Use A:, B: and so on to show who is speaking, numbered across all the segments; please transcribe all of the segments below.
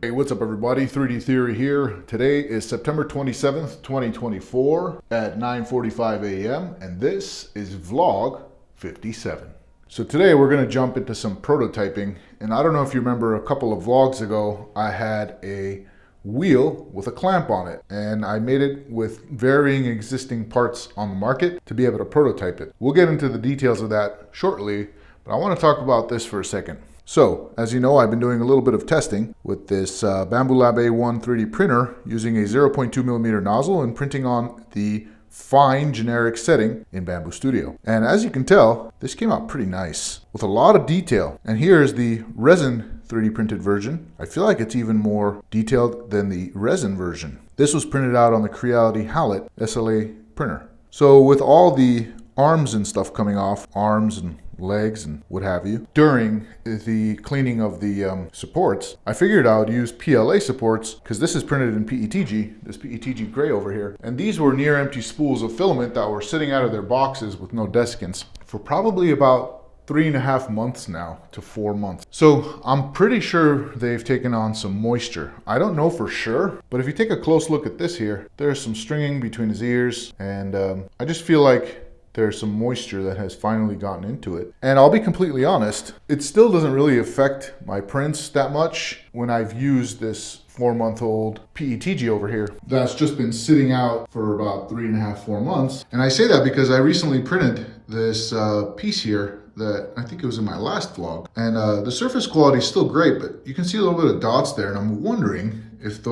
A: Hey, what's up everybody? 3D Theory here. Today is September 27th, 2024 at 9:45 a.m. and this is vlog 57. So today we're going to jump into some prototyping, and I don't know if you remember a couple of vlogs ago I had a wheel with a clamp on it, and I made it with varying existing parts on the market to be able to prototype it. We'll get into the details of that shortly, but I want to talk about this for a second. So, as you know, I've been doing a little bit of testing with this Bambu Lab A1 3D printer using a 0.2 millimeter nozzle and printing on the fine generic setting in Bambu Studio. And as you can tell, this came out pretty nice with a lot of detail. And here's the resin 3D printed version. I feel like it's even more detailed than the resin version. This was printed out on the Creality Hallett SLA printer. So with all the arms and stuff coming off, arms and legs and what have you, during the cleaning of the supports, I figured I would use PLA supports because this is printed in PETG, this PETG gray over here. And these were near empty spools of filament that were sitting out of their boxes with no desiccants for probably about 3.5 months now to 4 months. So I'm pretty sure they've taken on some moisture. I don't know for sure, but if you take a close look at this here, there's some stringing between his ears, and I just feel like there's some moisture that has finally gotten into it. And I'll be completely honest, it still doesn't really affect my prints that much when I've used this 4-month-old PETG over here that's just been sitting out for about 3.5-4 months. And I say that because I recently printed this piece here that I think it was in my last vlog, and the surface quality is still great, but you can see a little bit of dots there, and I'm wondering if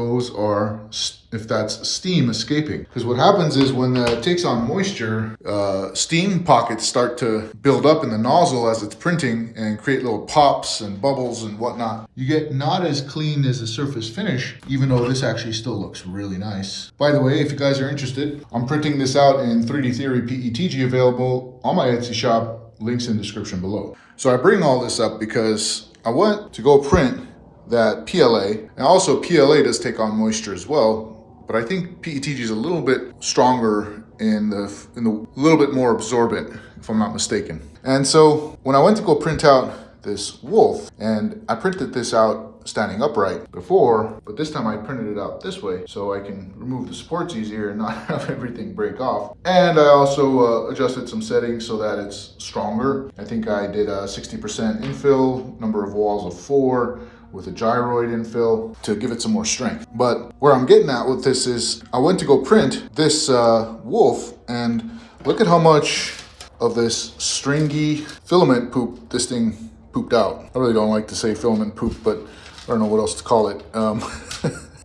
A: that's steam escaping. Because what happens is when it takes on moisture, steam pockets start to build up in the nozzle as it's printing and create little pops and bubbles and whatnot. You get not as clean as the surface finish, even though this actually still looks really nice. By the way, if you guys are interested, I'm printing this out in 3D Theory PETG, available on my Etsy shop. Links in the description below. So I bring all this up because I went to go print that PLA, and also PLA does take on moisture as well, but I think PETG is a little bit stronger in the little bit more absorbent, if I'm not mistaken. And so when I went to go print out this wolf, and I printed this out standing upright before, but this time I printed it out this way so I can remove the supports easier and not have everything break off. And I also adjusted some settings so that it's stronger. I think I did a 60% infill, number of walls of 4, with a gyroid infill to give it some more strength. But where I'm getting at with this is I went to go print this wolf, and look at how much of this stringy filament poop this thing pooped out. I really don't like to say filament poop, but I don't know what else to call it.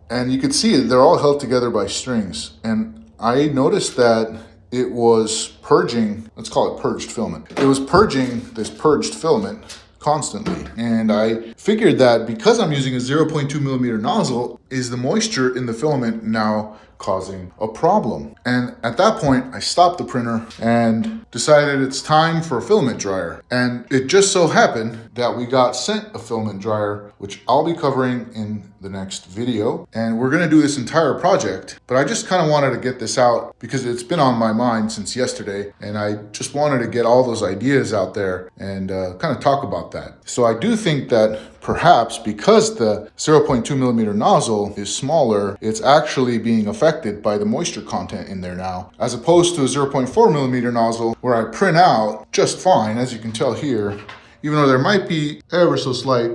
A: And you can see it, they're all held together by strings. And I noticed that it was purging, let's call it purged filament. It was purging this purged filament constantly. And I figured that because I'm using a 0.2 millimeter nozzle, is the moisture in the filament now causing a problem? And at that point, I stopped the printer and decided it's time for a filament dryer. And it just so happened that we got sent a filament dryer, which I'll be covering in the next video. And we're gonna do this entire project, but I just kind of wanted to get this out because it's been on my mind since yesterday. And I just wanted to get all those ideas out there and kind of talk about that. So I do think that perhaps because the 0.2 millimeter nozzle is smaller, it's actually being affected by the moisture content in there now, as opposed to a 0.4 millimeter nozzle where I print out just fine, as you can tell here, even though there might be ever so slight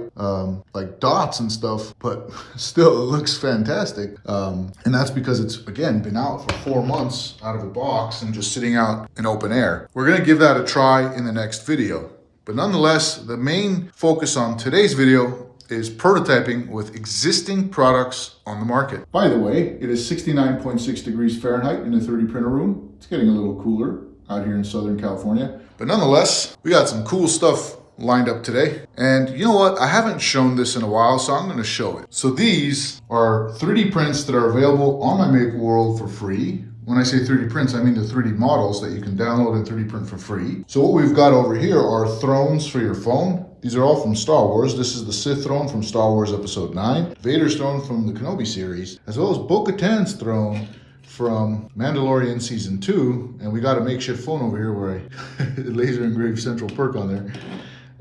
A: like dots and stuff, but still it looks fantastic. And that's because it's, again, been out for 4 months out of a box and just sitting out in open air. We're gonna give that a try in the next video. But nonetheless, the main focus on today's video is prototyping with existing products on the market. By the way, it is 69.6 degrees Fahrenheit in the 3D printer room. It's getting a little cooler out here in Southern California. But nonetheless, we got some cool stuff lined up today. And you know what? I haven't shown this in a while, so I'm gonna show it. So these are 3D prints that are available on my Make World for free. When I say 3D prints, I mean the 3D models that you can download and 3D print for free. So what we've got over here are thrones for your phone. These are all from Star Wars. This is the Sith throne from Star Wars Episode 9, Vader's throne from the Kenobi series, as well as Bo-Katan's throne from Mandalorian Season 2. And we got a makeshift phone over here where I laser engraved Central Perk on there.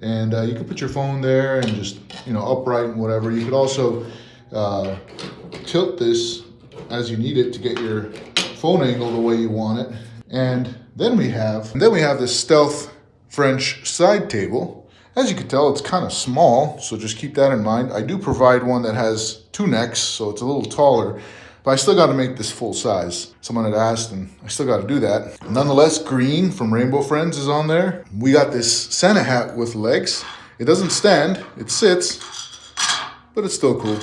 A: And you can put your phone there and just, upright and whatever. You could also tilt this as you need it to get your phone angle the way you want it. And then we have this stealth French side table. As you can tell, it's kind of small, so just keep that in mind. I do provide one that has 2 necks, so it's a little taller, but I still got to make this full size. Someone had asked, and I still got to do that. Nonetheless, green from Rainbow Friends is on there. We got this Santa hat with legs. It doesn't stand, it sits, but it's still cool.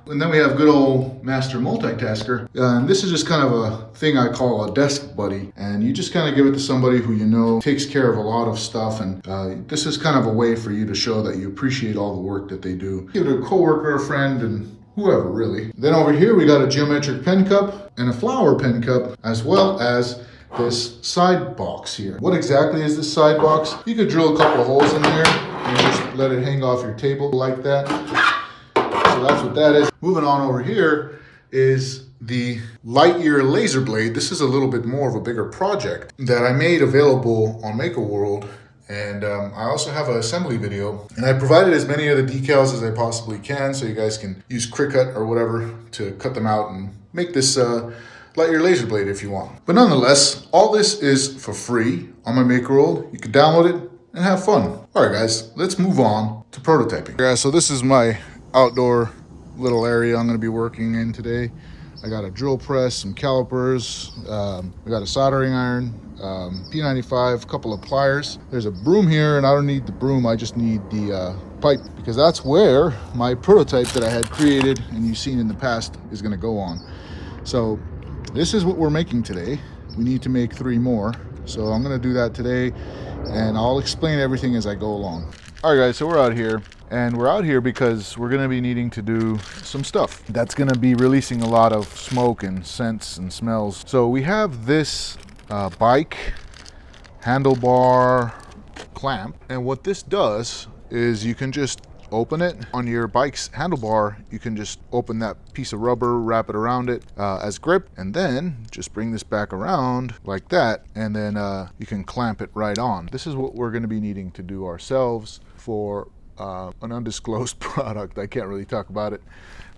A: And then we have good old Master Multitasker. And this is just kind of a thing I call a desk buddy. And you just kind of give it to somebody who you know takes care of a lot of stuff. And this is kind of a way for you to show that you appreciate all the work that they do. Give it to a coworker, a friend, and whoever really. Then over here we got a geometric pen cup and a flower pen cup, as well as this side box here. What exactly is this side box? You could drill a couple of holes in there and just let it hang off your table like that. So that's what that is. Moving on over here is the Lightyear laser blade. This is a little bit more of a bigger project that I made available on Maker World. And I also have an assembly video, and I provided as many of the decals as I possibly can, so you guys can use Cricut or whatever to cut them out and make this Lightyear laser blade if you want. But nonetheless, all this is for free on my Maker World. You can download it and have fun. All right, guys, let's move on to prototyping. Yeah, so this is my outdoor little area I'm going to be working in today. I got a drill press, some calipers, we got a soldering iron, P95, a couple of pliers. There's a broom here, and I don't need the broom, I just need the pipe, because that's where my prototype that I had created and you've seen in the past is going to go on. So this is what we're making today. We need to make 3 more, so I'm going to do that today, and I'll explain everything as I go along. All right, guys, so we're out here. And we're out here because we're going to be needing to do some stuff that's going to be releasing a lot of smoke and scents and smells. So we have this bike handlebar clamp, and what this does is you can just open it on your bike's handlebar. You can just open that piece of rubber, wrap it around it as grip, and then just bring this back around like that, and then you can clamp it right on. This is what we're going to be needing to do ourselves for an undisclosed product. I can't really talk about it,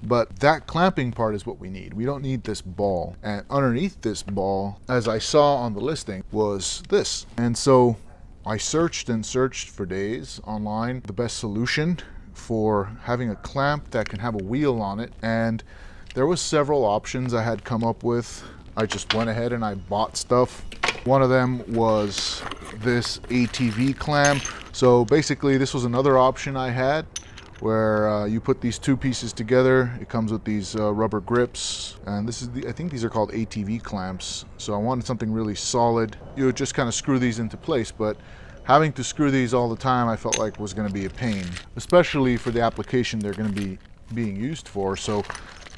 A: but that clamping part is what we need. We don't need this ball, and underneath this ball, as I saw on the listing, was this. And so I searched and searched for days online the best solution for having a clamp that can have a wheel on it, and there was several options I had come up with. I just went ahead and I bought stuff. One of them was this ATV clamp. So basically this was another option I had, where you put these 2 pieces together. It comes with these rubber grips, and this is I think these are called ATV clamps. So I wanted something really solid. You would just kind of screw these into place, but having to screw these all the time I felt like was going to be a pain, especially for the application they're going to be being used for. So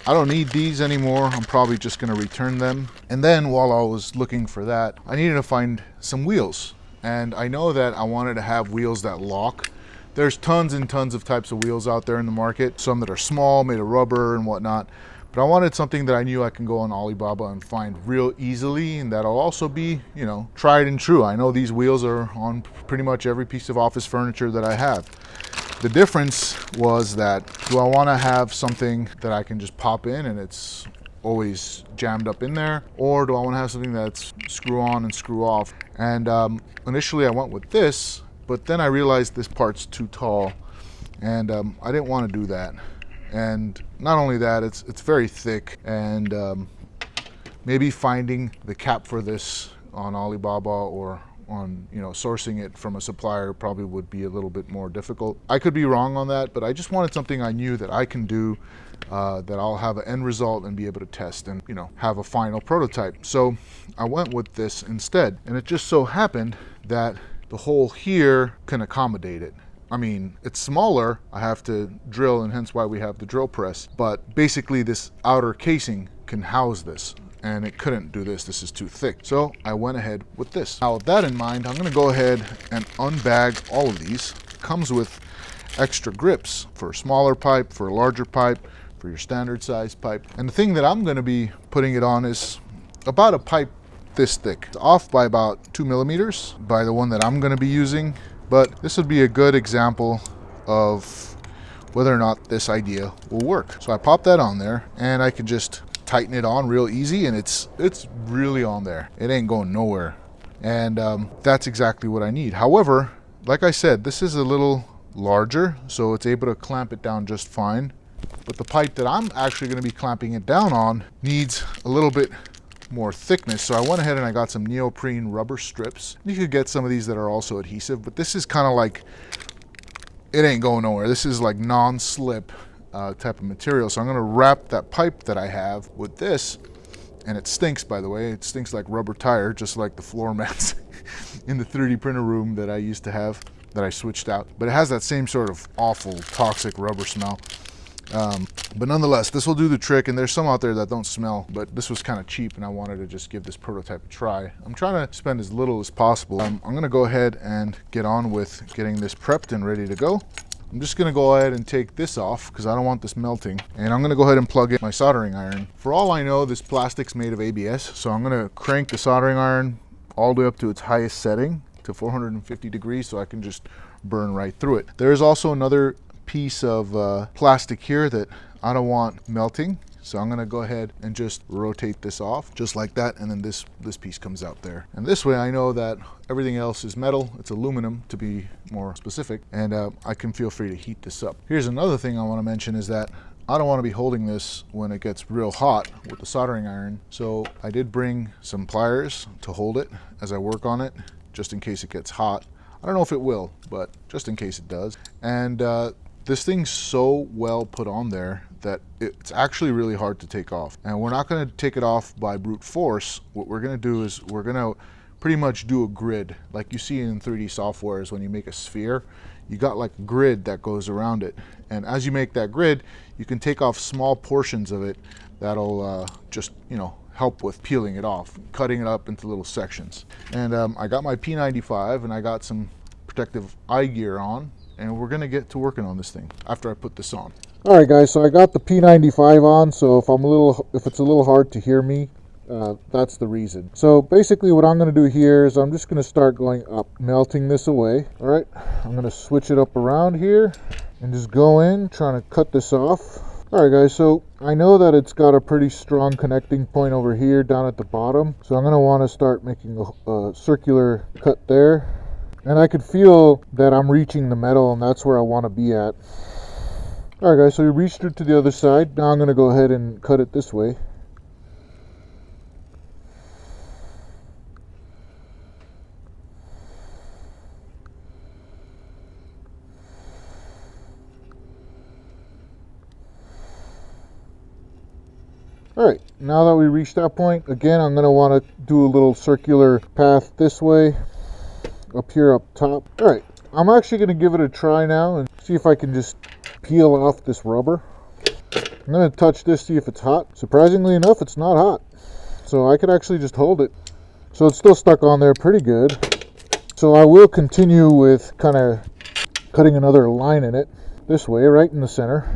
A: I don't need these anymore. I'm probably just going to return them. And then while I was looking for that, I needed to find some wheels. And I know that I wanted to have wheels that lock. There's tons and tons of types of wheels out there in the market, some that are small, made of rubber and whatnot. But I wanted something that I knew I can go on Alibaba and find real easily, and that'll also be, you know, tried and true. I know these wheels are on pretty much every piece of office furniture that I have. The difference was that, do I want to have something that I can just pop in and it's always jammed up in there, or do I want to have something that's screw on and screw off? And initially I went with this, but then I realized this part's too tall, and I didn't want to do that. And not only that, it's very thick, and maybe finding the cap for this on Alibaba or on, you know, sourcing it from a supplier probably would be a little bit more difficult. I could be wrong on that, but I just wanted something I knew that I can do, that I'll have an end result and be able to test and, you know, have a final prototype. So I went with this instead, and it just so happened that the hole here can accommodate it. I mean, it's smaller, I have to drill, and hence why we have the drill press, but basically this outer casing can house this, and it couldn't do this. This is too thick. So I went ahead with this. Now with that in mind, I'm gonna go ahead and unbag all of these. It comes with extra grips for a smaller pipe, for a larger pipe, for your standard size pipe. And the thing that I'm gonna be putting it on is about a pipe this thick. It's off by about 2 millimeters by the one that I'm gonna be using, but this would be a good example of whether or not this idea will work. So I pop that on there, and I can just tighten it on real easy, and it's really on there. It ain't going nowhere. And that's exactly what I need. However, like I said, this is a little larger, so it's able to clamp it down just fine. But the pipe that I'm actually going to be clamping it down on needs a little bit more thickness. So I went ahead and I got some neoprene rubber strips. You could get some of these that are also adhesive, but this is kind of like, it ain't going nowhere. This is like non-slip type of material. So I'm going to wrap that pipe that I have with this, and it stinks, by the way. It stinks like rubber tire, just like the floor mats in the 3D printer room that I used to have, that I switched out. But it has that same sort of awful, toxic rubber smell. But nonetheless, this will do the trick, and there's some out there that don't smell, but this was kind of cheap, and I wanted to just give this prototype a try. I'm trying to spend as little as possible. I'm going to go ahead and get on with getting this prepped and ready to go. I'm just going to go ahead and take this off because I don't want this melting, and I'm going to go ahead and plug in my soldering iron. For all I know, this plastic's made of ABS, so I'm going to crank the soldering iron all the way up to its highest setting, to 450 degrees, so I can just burn right through it. There's also another piece of plastic here that I don't want melting, so I'm going to go ahead and just rotate this off just like that, and then this piece comes out there. And this way I know that everything else is metal. It's aluminum, to be more specific, and I can feel free to heat this up. Here's another thing I want to mention, is that I don't want to be holding this when it gets real hot with the soldering iron, so I did bring some pliers to hold it as I work on it, just in case it gets hot. I don't know if it will, but just in case it does. And this thing's so well put on there that it's actually really hard to take off. And we're not going to take it off by brute force. What we're going to do is we're going to pretty much do a grid, like you see in 3D softwares. When you make a sphere, you got like a grid that goes around it, and as you make that grid, you can take off small portions of it that'll just, you know, help with peeling it off, cutting it up into little sections. And I got my P95 and I got some protective eye gear on, and we're gonna get to working on this thing after I put this on. All right, guys, so I got the P95 on, so if it's a little hard to hear me, that's the reason. So basically what I'm gonna do here is I'm just gonna start going up, melting this away. All right, I'm gonna switch it up around here and just go in, trying to cut this off. All right, guys, so I know that it's got a pretty strong connecting point over here down at the bottom, so I'm gonna wanna start making a circular cut there. And I could feel that I'm reaching the metal, and that's where I want to be at. All right, guys, so we reached it to the other side. Now I'm going to go ahead and cut it this way. All right, now that we reached that point, again, I'm going to want to do a little circular path this way, up here up top. All right, I'm actually going to give it a try now and see if I can just peel off this rubber. I'm going to touch this, see if it's hot. Surprisingly enough, it's not hot, so I could actually just hold it. So it's still stuck on there pretty good. So I will continue with kind of cutting another line in it this way, right in the center.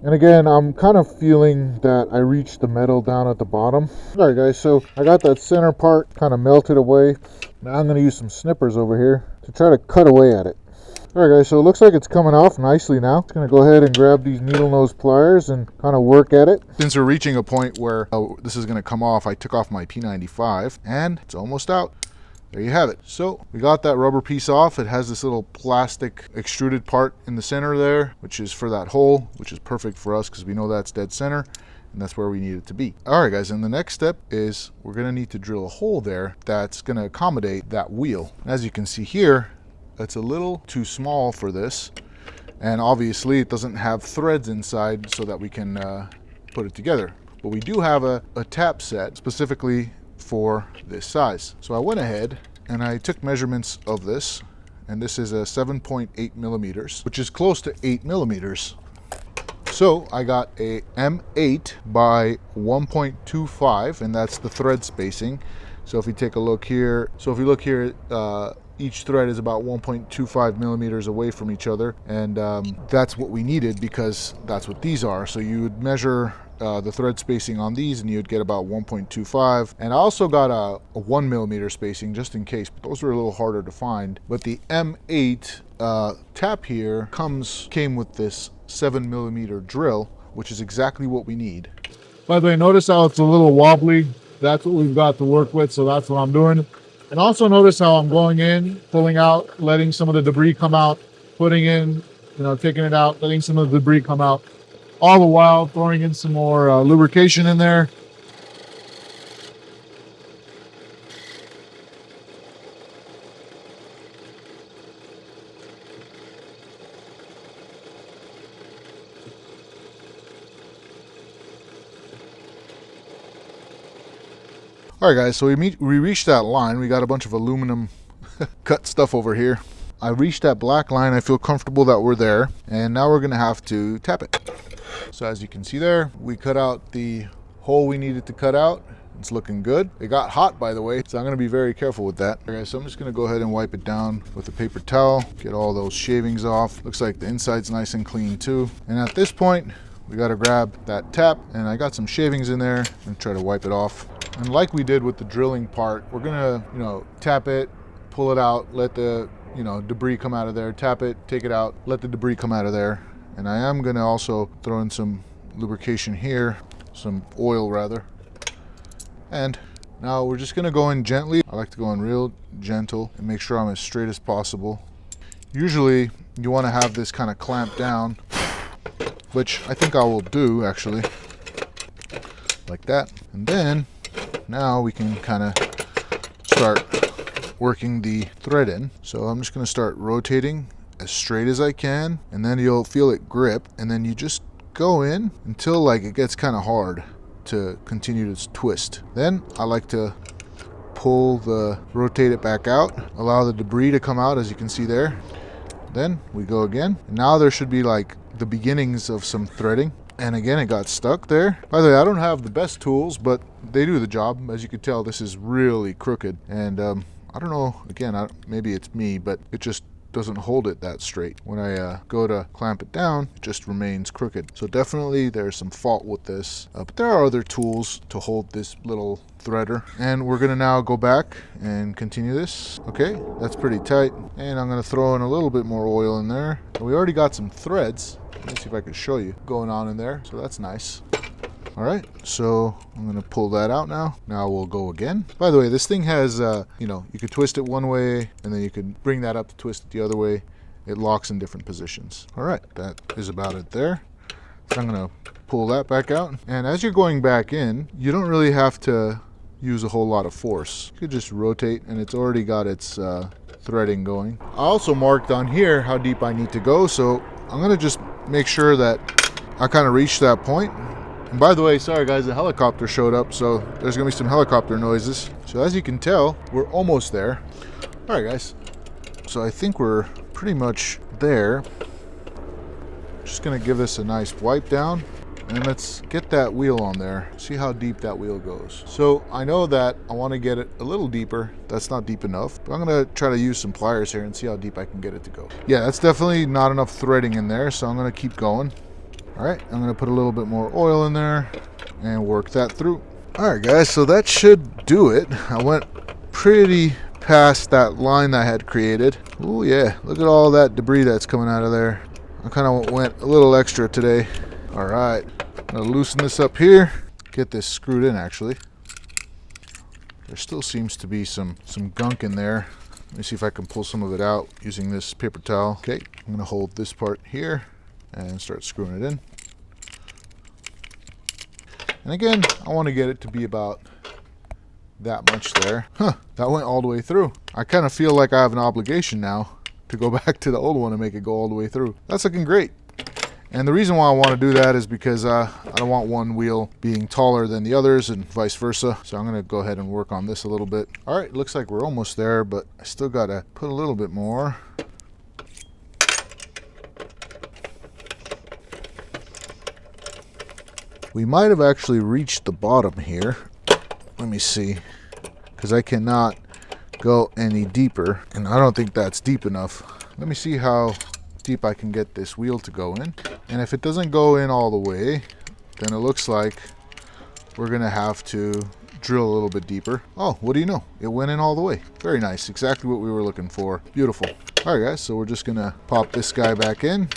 A: And again, I'm kind of feeling that I reached the metal down at the bottom. All right, guys, so I got that center part kind of melted away. Now I'm going to use some snippers over here to try to cut away at it. All right, guys, so it looks like it's coming off nicely now. I'm going to go ahead and grab these needle nose pliers and kind of work at it. Since we're reaching a point where this is going to come off, I took off my P95 and it's almost out. There you have it. So we got that rubber piece off. It has this little plastic extruded part in the center there, which is for that hole, which is perfect for us because we know that's dead center, and that's where we need it to be. All right, guys, and the next step is we're going to need to drill a hole there that's going to accommodate that wheel. As you can see here, it's a little too small for this, and obviously it doesn't have threads inside so that we can put it together. But we do have a tap set specifically for this size. So I went ahead and I took measurements of this, and this is a 7.8 millimeters, which is close to 8 millimeters. So I got a M8 by 1.25, and that's the thread spacing. So if you take a look here, each thread is about 1.25 millimeters away from each other, and that's what we needed because that's what these are. So you would measure the thread spacing on these and you'd get about 1.25, and I also got a 1 millimeter spacing just in case, but those were a little harder to find. But the M8 tap here came with this 7mm drill, which is exactly what we need.
B: By the way, notice how it's a little wobbly. That's what we've got to work with, so that's what I'm doing. And also notice how I'm going in, pulling out, letting some of the debris come out, putting in, taking it out, letting some of the debris come out. All the while throwing in some more lubrication in there.
A: All right, guys, so we reached that line. We got a bunch of aluminum cut stuff over here. I reached that black line. I feel comfortable that we're there. And now we're gonna have to tap it. So as you can see there, we cut out the hole we needed to cut out. It's looking good. It got hot, by the way, so I'm gonna be very careful with that. Okay, so I'm just gonna go ahead and wipe it down with a paper towel, get all those shavings off. Looks like the inside's nice and clean too. And at this point, we gotta grab that tap, and I got some shavings in there. I'm gonna try to wipe it off. And like we did with the drilling part, we're gonna, tap it, pull it out, let the, debris come out of there, tap it, take it out, let the debris come out of there. And I am gonna also throw in some lubrication here, some oil rather. And now we're just gonna go in gently. I like to go in real gentle and make sure I'm as straight as possible. Usually you wanna have this kind of clamped down, which I think I will do actually, like that. And then now we can kind of start working the thread in. So I'm just gonna start rotating as straight as I can, and then you'll feel it grip, and then you just go in until like it gets kind of hard to continue to twist. Then I like to rotate it back out, allow the debris to come out as you can see there. Then we go again, and now there should be like the beginnings of some threading. And again, it got stuck there. By the way, I don't have the best tools, but they do the job. As you can tell, this is really crooked. And I don't know, again, maybe it's me, but it just doesn't hold it that straight. When I go to clamp it down, it just remains crooked. So definitely there's some fault with this. But there are other tools to hold this little threader. And we're gonna now go back and continue this. Okay, that's pretty tight. And I'm gonna throw in a little bit more oil in there. We already got some threads. Let me see if I can show you going on in there. So that's nice. All right, so I'm gonna pull that out now. Now we'll go again. By the way, this thing has, you could twist it one way, and then you could bring that up to twist it the other way. It locks in different positions. All right, that is about it there. So I'm gonna pull that back out. And as you're going back in, you don't really have to use a whole lot of force. You could just rotate, and it's already got its threading going. I also marked on here how deep I need to go, so I'm gonna just make sure that I kind of reach that point. And by the way, sorry guys, the helicopter showed up, so there's gonna be some helicopter noises. So as you can tell, we're almost there. All right guys, so I think we're pretty much there. Just gonna give this a nice wipe down, and let's get that wheel on there. See how deep that wheel goes. So I know that I want to get it a little deeper. That's not deep enough, but I'm gonna try to use some pliers here and see how deep I can get it to go. Yeah, that's definitely not enough threading in there, so I'm gonna keep going. All right, I'm gonna put a little bit more oil in there and work that through. All right guys, so that should do it. I went pretty past that line I had created. Oh yeah, look at all that debris that's coming out of there. I kind of went a little extra today. All right, I'm gonna loosen this up here, get this screwed in actually. There still seems to be some gunk in there. Let me see if I can pull some of it out using this paper towel. Okay, I'm gonna hold this part here and start screwing it in. And again, I want to get it to be about that much there. That went all the way through. I kind of feel like I have an obligation now to go back to the old one and make it go all the way through. That's looking great. And the reason why I want to do that is because I don't want one wheel being taller than the others and vice versa. So I'm going to go ahead and work on this a little bit. All right, looks like we're almost there, but I still got to put a little bit more. We might have actually reached the bottom here. Let me see, because I cannot go any deeper, and I don't think that's deep enough. Let me see how deep I can get this wheel to go in. And if it doesn't go in all the way, then it looks like we're gonna have to drill a little bit deeper. Oh, what do you know? It went in all the way. Very nice, exactly what we were looking for. Beautiful. All right guys, so we're just gonna pop this guy back in.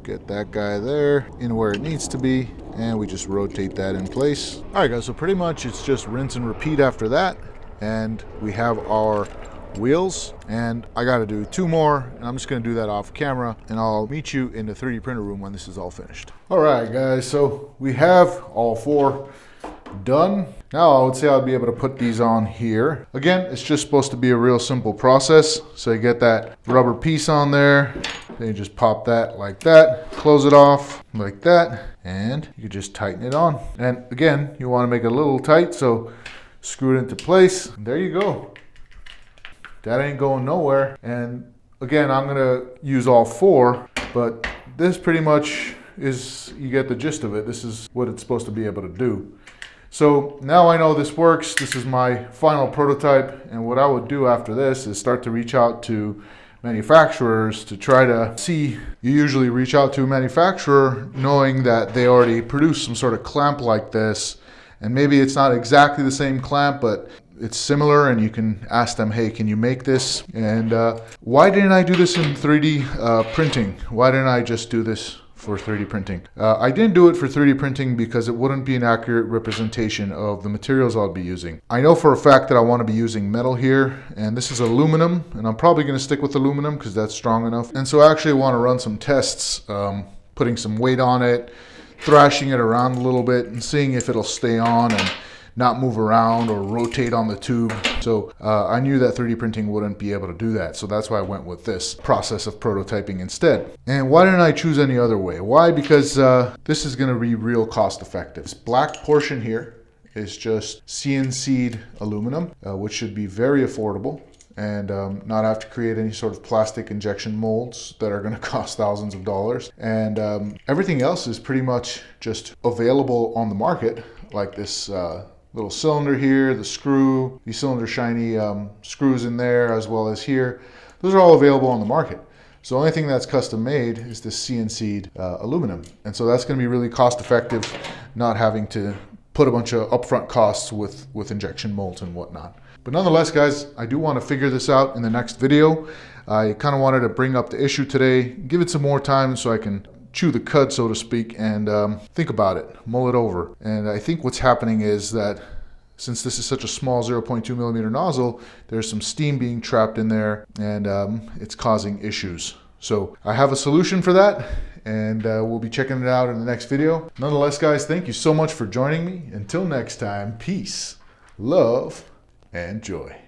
A: get that guy there in where it needs to be, and we just rotate that in place. All right, guys, so pretty much it's just rinse and repeat after that, and we have our wheels, and I got to do 2 more, and I'm just going to do that off camera, and I'll meet you in the 3D printer room when this is all finished. All right, guys, so we have all 4 done. Now I would say I'll be able to put these on here. Again, it's just supposed to be a real simple process. So you get that rubber piece on there, then you just pop that like that, close it off like that, and you can just tighten it on. And again, you want to make it a little tight, so screw it into place. And there you go. That ain't going nowhere. And again, I'm gonna use all 4, but this pretty much is, you get the gist of it. This is what it's supposed to be able to do. So now I know this works. This is my final prototype, and what I would do after this is start to reach out to manufacturers to try to see. You usually reach out to a manufacturer knowing that they already produce some sort of clamp like this, and maybe it's not exactly the same clamp, but it's similar, and you can ask them, hey, can you make this? And why didn't I do this in 3D printing? Why didn't I just do this for 3D printing? I didn't do it for 3D printing because it wouldn't be an accurate representation of the materials I'll be using. I know for a fact that I want to be using metal here, and this is aluminum, and I'm probably going to stick with aluminum because that's strong enough. And so I actually want to run some tests, putting some weight on it, thrashing it around a little bit, and seeing if it'll stay on and not move around or rotate on the tube. So I knew that 3D printing wouldn't be able to do that. So that's why I went with this process of prototyping instead. And why didn't I choose any other way? Why? Because this is gonna be real cost effective. This black portion here is just CNC'd aluminum, which should be very affordable and not have to create any sort of plastic injection molds that are going to cost thousands of dollars. And everything else is pretty much just available on the market, like this little cylinder here, the screw, these cylinder shiny screws in there, as well as here. Those are all available on the market. So the only thing that's custom made is this CNC'd aluminum. And so that's going to be really cost effective, not having to put a bunch of upfront costs with injection molds and whatnot. But nonetheless, guys, I do want to figure this out in the next video. I kind of wanted to bring up the issue today, give it some more time so I can chew the cud, so to speak, and think about it, mull it over. And I think what's happening is that since this is such a small 0.2 millimeter nozzle, there's some steam being trapped in there, and it's causing issues. So I have a solution for that, and we'll be checking it out in the next video. Nonetheless, guys, thank you so much for joining me. Until next time, peace, love, and joy.